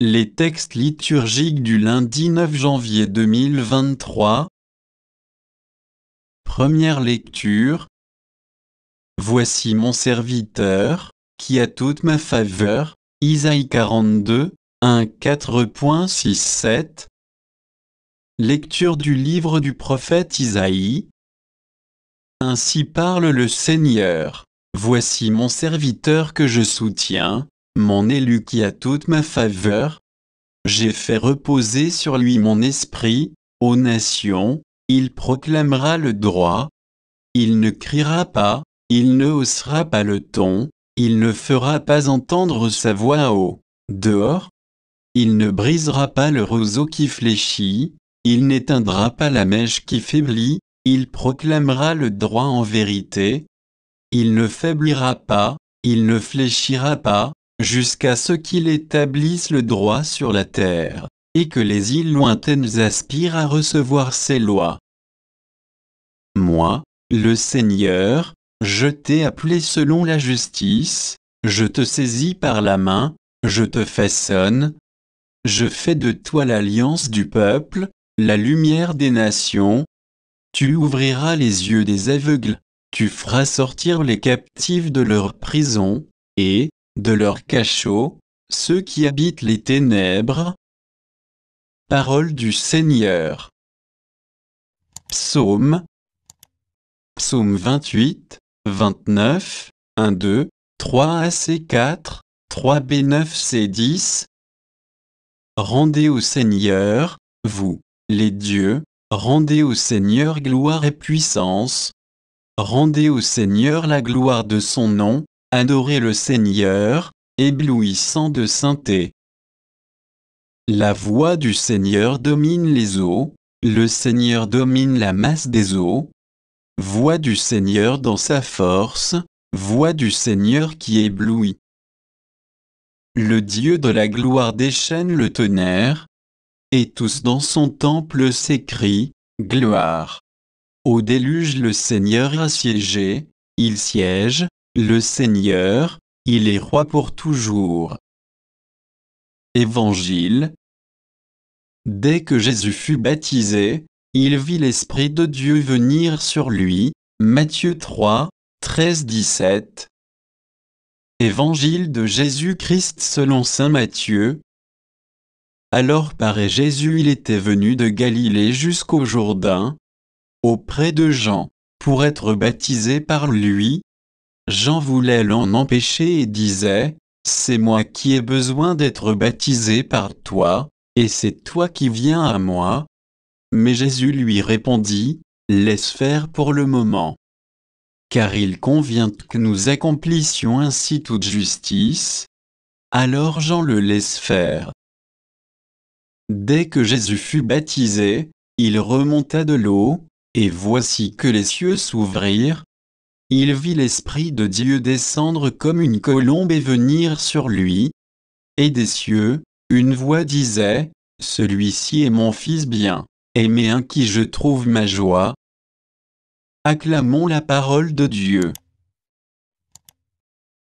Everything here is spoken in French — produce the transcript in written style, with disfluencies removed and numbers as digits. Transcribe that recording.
Les textes liturgiques du lundi 9 janvier 2023. Première lecture. Voici mon serviteur, qui a toute ma faveur. Isaïe 42, 1 4.6-7. Lecture du livre du prophète Isaïe. Ainsi parle le Seigneur. Voici mon serviteur que je soutiens, mon élu qui a toute ma faveur. J'ai fait reposer sur lui mon esprit. Aux nations, il proclamera le droit. Il ne criera pas, il ne haussera pas le ton, il ne fera pas entendre sa voix au dehors. Il ne brisera pas le roseau qui fléchit, il n'éteindra pas la mèche qui faiblit, il proclamera le droit en vérité. Il ne faiblira pas, il ne fléchira pas, jusqu'à ce qu'il établisse le droit sur la terre, et que les îles lointaines aspirent à recevoir ses lois. Moi, le Seigneur, je t'ai appelé selon la justice, je te saisis par la main, je te façonne. Je fais de toi l'alliance du peuple, la lumière des nations. Tu ouvriras les yeux des aveugles, tu feras sortir les captifs de leur prison, et, de leur cachot, ceux qui habitent les ténèbres. Parole du Seigneur. Psaume 28, 29, 1-2, 3AC4, 3B9C10. Rendez au Seigneur, vous, les dieux, rendez au Seigneur gloire et puissance. Rendez au Seigneur la gloire de son nom, adorez le Seigneur, éblouissant de sainteté. La voix du Seigneur domine les eaux, le Seigneur domine la masse des eaux. Voix du Seigneur dans sa force, voix du Seigneur qui éblouit. Le Dieu de la gloire déchaîne le tonnerre, et tous dans son temple s'écrient, gloire. Au déluge le Seigneur a siégé, il siège, le Seigneur, il est roi pour toujours. Évangile. Dès que Jésus fut baptisé, il vit l'Esprit de Dieu venir sur lui. Matthieu 3, 13-17. Évangile de Jésus-Christ selon saint Matthieu. Alors paraît Jésus, il était venu de Galilée jusqu'au Jourdain, auprès de Jean, pour être baptisé par lui. Jean voulait l'en empêcher et disait, « C'est moi qui ai besoin d'être baptisé par toi, et c'est toi qui viens à moi. » Mais Jésus lui répondit, « Laisse faire pour le moment. Car il convient que nous accomplissions ainsi toute justice. » Alors Jean le laisse faire. Dès que Jésus fut baptisé, il remonta de l'eau, et voici que les cieux s'ouvrirent. Il vit l'Esprit de Dieu descendre comme une colombe et venir sur lui. Et des cieux, une voix disait, « Celui-ci est mon Fils bien-aimé en qui je trouve ma joie. » Acclamons la parole de Dieu.